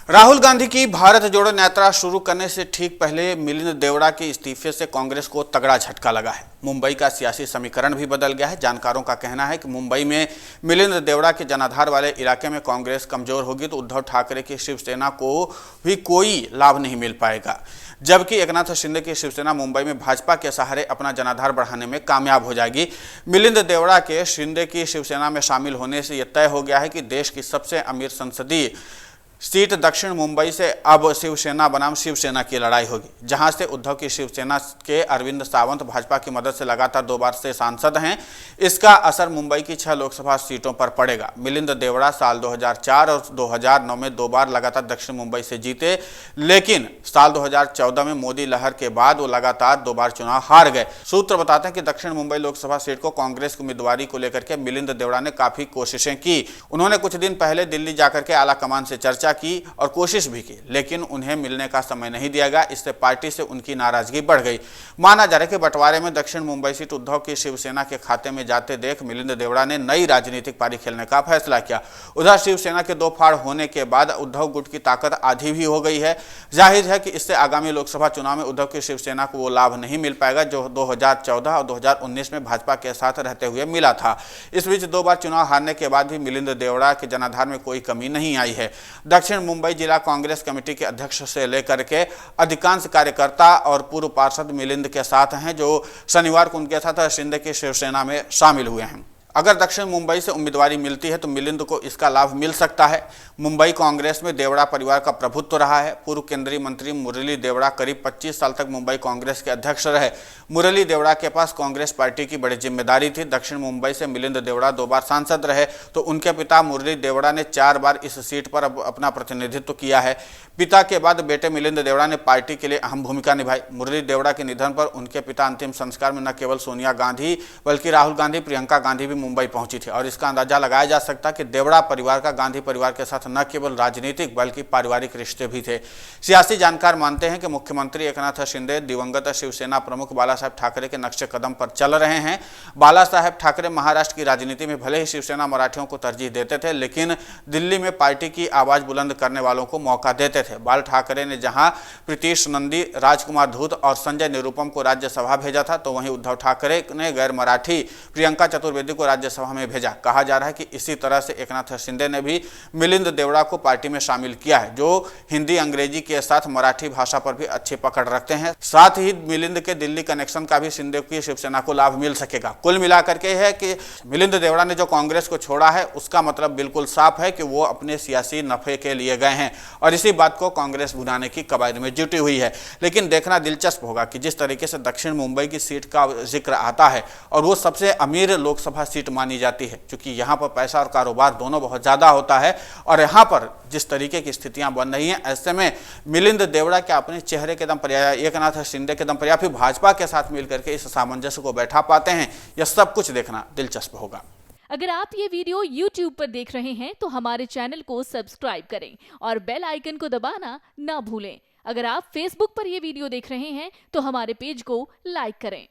राहुल गांधी की भारत जोड़ो यात्रा शुरू करने से ठीक पहले मिलिंद देवड़ा के इस्तीफे से कांग्रेस को तगड़ा झटका लगा है। मुंबई का सियासी समीकरण भी बदल गया है। जानकारों का कहना है कि मुंबई में मिलिंद देवड़ा के जनाधार वाले इलाके में कांग्रेस कमजोर होगी तो उद्धव ठाकरे की शिवसेना को भी कोई लाभ नहीं मिल पाएगा, जबकि एकनाथ शिंदे की शिवसेना मुंबई में भाजपा के सहारे अपना जनाधार बढ़ाने में कामयाब हो जाएगी। मिलिंद देवड़ा के शिंदे की शिवसेना में शामिल होने से यह तय हो गया है कि देश की सबसे अमीर संसदीय सीट दक्षिण मुंबई से अब शिवसेना बनाम शिवसेना की लड़ाई होगी, जहां से उद्धव की शिवसेना के अरविंद सावंत भाजपा की मदद से लगातार 2 बार से सांसद हैं। इसका असर मुंबई की 6 लोकसभा सीटों पर पड़ेगा। मिलिंद देवड़ा साल 2004 और 2009 में 2 बार लगातार दक्षिण मुंबई से जीते, लेकिन साल 2014 में मोदी लहर के बाद वो लगातार 2 बार चुनाव हार गए। सूत्र बताते हैं कि दक्षिण मुंबई लोकसभा सीट को कांग्रेस की उम्मीदवारी को लेकर के मिलिंद देवड़ा ने काफी कोशिशें की। उन्होंने कुछ दिन पहले दिल्ली जाकर के आला कमान से चर्चा की और कोशिश भी की, लेकिन उन्हें मिलने का समय नहीं दिया गया। इससे पार्टी से उनकी नाराजगी बढ़ गई। माना जा रहा है कि बंटवारे में दक्षिण मुंबई सीट उद्धव की शिवसेना के खाते में जाते देख मिलिंद देवड़ा ने नई राजनीतिक पारी खेलने का फैसला किया। उधर शिवसेना के 2 फाड़ होने के बाद उद्धव गुट की ताकत आधी भी हो गई है। जाहिर है कि इससे आगामी लोकसभा चुनाव में उद्धव की शिवसेना को वो लाभ नहीं मिल पाएगा जो 2014 और 2019 में भाजपा के साथ रहते हुए मिला था। इस बीच 2 बार चुनाव हारने के बाद भी मिलिंद देवड़ा के जनाधार में कोई कमी नहीं आई है। दक्षिण मुंबई जिला कांग्रेस कमेटी के अध्यक्ष से लेकर के अधिकांश कार्यकर्ता और पूर्व पार्षद मिलिंद के साथ हैं, जो शनिवार को उनके साथ शिंदे की शिवसेना में शामिल हुए हैं। अगर दक्षिण मुंबई से उम्मीदवारी मिलती है तो मिलिंद को इसका लाभ मिल सकता है। मुंबई कांग्रेस में देवड़ा परिवार का प्रभुत्व रहा है। पूर्व केंद्रीय मंत्री मुरली देवड़ा करीब 25 साल तक मुंबई कांग्रेस के अध्यक्ष रहे। मुरली देवड़ा के पास कांग्रेस पार्टी की बड़ी जिम्मेदारी थी। दक्षिण मुंबई से मिलिंद देवड़ा 2 बार सांसद रहे, तो उनके पिता मुरली देवड़ा ने 4 बार इस सीट पर अपना प्रतिनिधित्व किया है। पिता के बाद बेटे मिलिंद देवड़ा ने पार्टी के लिए अहम भूमिका निभाई। मुरली देवड़ा के निधन पर उनके पिता अंतिम संस्कार में न केवल सोनिया गांधी बल्कि राहुल गांधी, प्रियंका गांधी भी मुंबई पहुंची थी और इसका अंदाजा लगाया जा सकता है कि देवड़ा परिवार का गांधी परिवार के साथ न केवल राजनीतिक बल्कि पारिवारिक रिश्ते भी थे। सियासी जानकार मानते हैं कि मुख्यमंत्री एकनाथ शिंदे दिवंगत शिवसेना प्रमुख बाला साहेब ठाकरे के नक्शे कदम पर चल रहे हैं। बाला साहेब ठाकरे महाराष्ट्र की राजनीति में भले ही शिवसेना मराठियों को तरजीह देते थे, लेकिन दिल्ली में पार्टी की आवाज बुलंद करने वालों को मौका देते थे। बाल ठाकरे ने जहां प्रीतीश नंदी, राजकुमार धूत और संजय निरुपम को राज्यसभा भेजा था, तो वहीं उद्धव ठाकरे ने गैर मराठी प्रियंका चतुर्वेदी को राज्यसभा में भेजा। कहा जा रहा है कि इसी तरह से एकनाथ शिंदे ने भी मिलिंद देवड़ा को पार्टी में शामिल किया है, जो हिंदी अंग्रेजी के साथ मराठी भाषा पर भी अच्छी पकड़ रखते हैं। साथ ही मिलिंद के दिल्ली कनेक्शन का भी शिंदे की शिवसेना को लाभ मिल सकेगा। कुल मिलाकर के है कि मिलिंद देवड़ा ने जो कांग्रेस को छोड़ा है उसका मतलब बिल्कुल साफ है कि वो अपने सियासी नफे के लिए गए हैं और इसी बात को कांग्रेस भुनाने की कवायद में जुटी हुई है। लेकिन देखना दिलचस्प होगा कि जिस तरीके से दक्षिण मुंबई की सीट का जिक्र आता है और वो सबसे अमीर लोकसभा सीट मानी जाती है, क्योंकि यहाँ पर पैसा और कारोबार दोनों बहुत ज़्यादा होता है और यहाँ पर जिस तरीके की स्थितियाँ बन रही हैं, ऐसे में मिलिंद देवड़ा क्या अपने चेहरे के दम पर या एकनाथ शिंदे के दम पर या फिर भाजपा के साथ मिलकर के इस सामंजस्य को बैठा पाते हैं, यह सब कुछ देखना दिलचस्प होगा। अगर आप ये वीडियो YouTube पर देख रहे हैं तो हमारे चैनल को सब्सक्राइब करें और बेल आइकन को दबाना ना भूलें। अगर आप Facebook पर ये वीडियो देख रहे हैं तो हमारे पेज को लाइक करें।